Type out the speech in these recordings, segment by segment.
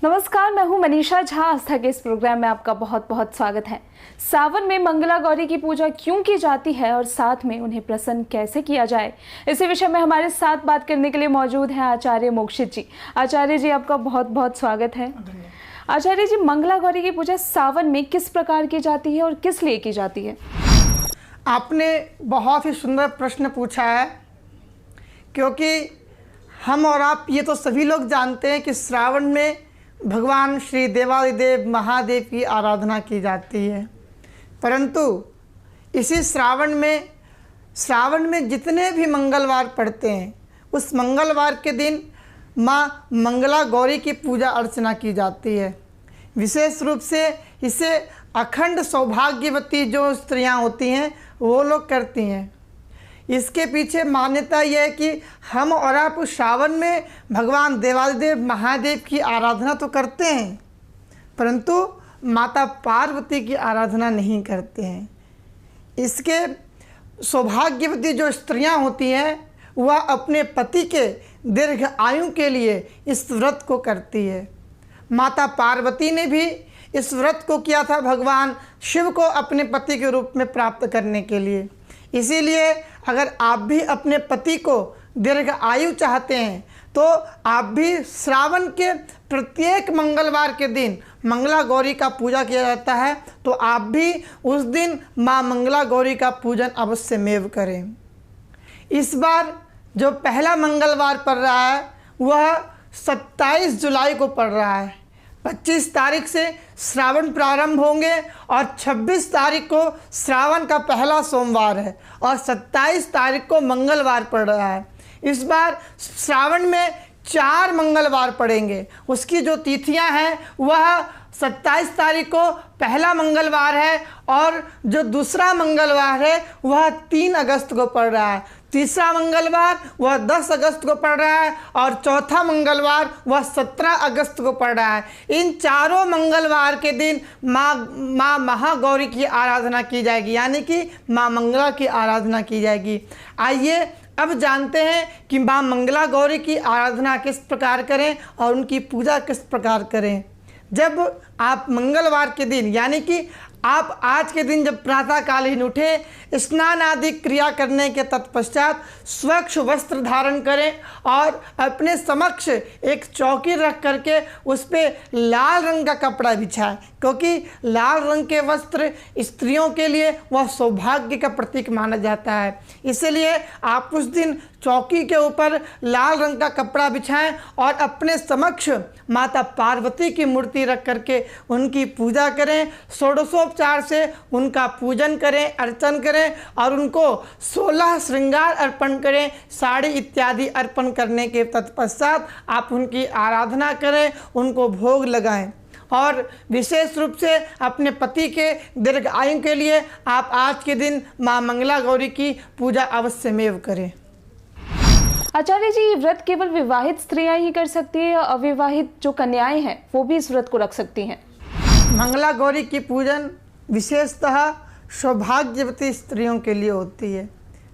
नमस्कार, मैं हूं मनीषा झा। आस्था के इस प्रोग्राम में आपका बहुत बहुत स्वागत है। सावन में मंगला गौरी की पूजा क्यों की जाती है और साथ में उन्हें प्रसन्न कैसे किया जाए, इसी विषय में हमारे साथ बात करने के लिए मौजूद हैं आचार्य मोक्षित जी। आचार्य जी, आपका बहुत बहुत स्वागत है। आचार्य जी, मंगला गौरी की पूजा सावन में किस प्रकार की जाती है और किस लिए की जाती है? आपने बहुत ही सुंदर प्रश्न पूछा है, क्योंकि हम और आप ये तो सभी लोग जानते हैं कि श्रावण में भगवान श्री देवादिदेव महादेव की आराधना की जाती है। परंतु इसी श्रावण में जितने भी मंगलवार पड़ते हैं, उस मंगलवार के दिन माँ मंगला गौरी की पूजा अर्चना की जाती है। विशेष रूप से इसे अखंड सौभाग्यवती जो स्त्रियां होती हैं वो लोग करती हैं। इसके पीछे मान्यता यह है कि हम और आप श्रावण में भगवान देवादिदेव महादेव की आराधना तो करते हैं, परंतु माता पार्वती की आराधना नहीं करते हैं। इसके सौभाग्यवती जो स्त्रियां होती हैं वह अपने पति के दीर्घ आयु के लिए इस व्रत को करती है। माता पार्वती ने भी इस व्रत को किया था भगवान शिव को अपने पति के रूप में प्राप्त करने के लिए। इसीलिए अगर आप भी अपने पति को दीर्घ आयु चाहते हैं तो आप भी श्रावण के प्रत्येक मंगलवार के दिन मंगला गौरी का पूजा किया जाता है, तो आप भी उस दिन माँ मंगला गौरी का पूजन अवश्यमेव करें। इस बार जो पहला मंगलवार पड़ रहा है वह 27 जुलाई को पड़ रहा है। 25 तारीख से श्रावण प्रारंभ होंगे और 26 तारीख को श्रावण का पहला सोमवार है और 27 तारीख को मंगलवार पड़ रहा है। इस बार श्रावण में 4 मंगलवार पड़ेंगे। उसकी जो तिथियां हैं वह 27 तारीख को पहला मंगलवार है और जो दूसरा मंगलवार है वह 3 अगस्त को पड़ रहा है। तीसरा मंगलवार वह 10 अगस्त को पड़ रहा है और चौथा मंगलवार वह 17 अगस्त को पड़ रहा है। इन चारों मंगलवार के दिन माँ महागौरी की आराधना की जाएगी, यानी कि माँ मंगला की आराधना की जाएगी। आइए अब जानते हैं कि माँ मंगला गौरी की आराधना किस प्रकार करें और उनकी पूजा किस प्रकार करें। जब आप मंगलवार के दिन, यानी कि आप आज के दिन जब प्रातःकालीन उठे, स्नान आदि क्रिया करने के तत्पश्चात स्वच्छ वस्त्र धारण करें और अपने समक्ष एक चौकी रख करके उस पर लाल रंग का कपड़ा बिछाएं, क्योंकि लाल रंग के वस्त्र स्त्रियों के लिए वह सौभाग्य का प्रतीक माना जाता है। इसलिए आप उस दिन चौकी के ऊपर लाल रंग का कपड़ा बिछाएं और अपने समक्ष माता पार्वती की मूर्ति रख करके उनकी पूजा करें। षोडशोपचार से उनका पूजन करें, अर्चन करें और उनको 16 श्रृंगार अर्पण करें। साड़ी इत्यादि अर्पण करने के तत्पश्चात आप उनकी आराधना करें, उनको भोग लगाएं और विशेष रूप से अपने पति के दीर्घ आयु के लिए आप आज के दिन माँ मंगला गौरी की पूजा अवश्यमेव करें। आचार्य जी, ये व्रत केवल विवाहित स्त्रियां ही कर सकती है या अविवाहित जो कन्याएं हैं वो भी इस व्रत को रख सकती हैं? मंगला गौरी की पूजन विशेषतः सौभाग्यवती स्त्रियों के लिए होती है,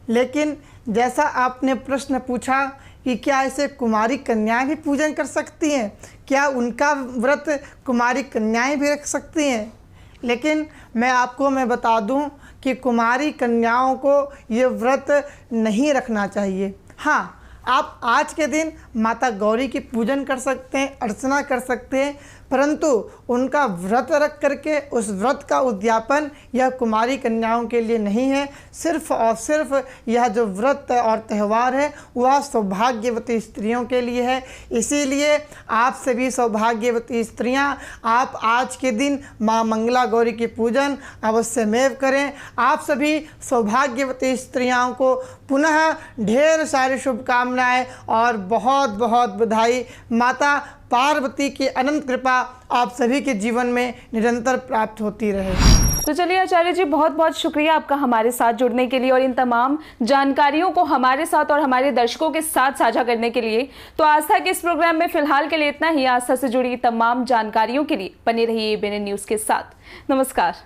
लेकिन जैसा आपने प्रश्न पूछा कि क्या इसे कुमारी कन्याएं भी पूजन कर सकती हैं, क्या उनका व्रत कुमारी कन्याएं भी रख सकती हैं? लेकिन मैं बता दूं कि कुमारी कन्याओं को ये व्रत नहीं रखना चाहिए। हाँ, आप आज के दिन माता गौरी की पूजन कर सकते हैं, अर्चना कर सकते हैं, परंतु उनका व्रत रख करके उस व्रत का उद्यापन यह कुमारी कन्याओं के लिए नहीं है। सिर्फ और सिर्फ यह जो व्रत और त्यौहार है वह सौभाग्यवती स्त्रियों के लिए है। इसीलिए आप सभी सौभाग्यवती स्त्रियां आप आज के दिन माँ मंगला गौरी की पूजन अवश्यमेव करें। आप सभी सौभाग्यवती स्त्रियों को पुनः ढेर सारी शुभकामनाएं और बहुत बहुत बधाई। माता पार्वती की अनंत कृपा आप सभी के जीवन में निरंतर प्राप्त होती रहे। तो चलिए आचार्य जी, बहुत बहुत शुक्रिया आपका हमारे साथ जुड़ने के लिए और इन तमाम जानकारियों को हमारे साथ और हमारे दर्शकों के साथ साझा करने के लिए। तो आस्था के इस प्रोग्राम में फिलहाल के लिए इतना ही। आस्था से जुड़ी तमाम जानकारियों के लिए बने रहिए एबीएन न्यूज़ के साथ। नमस्कार।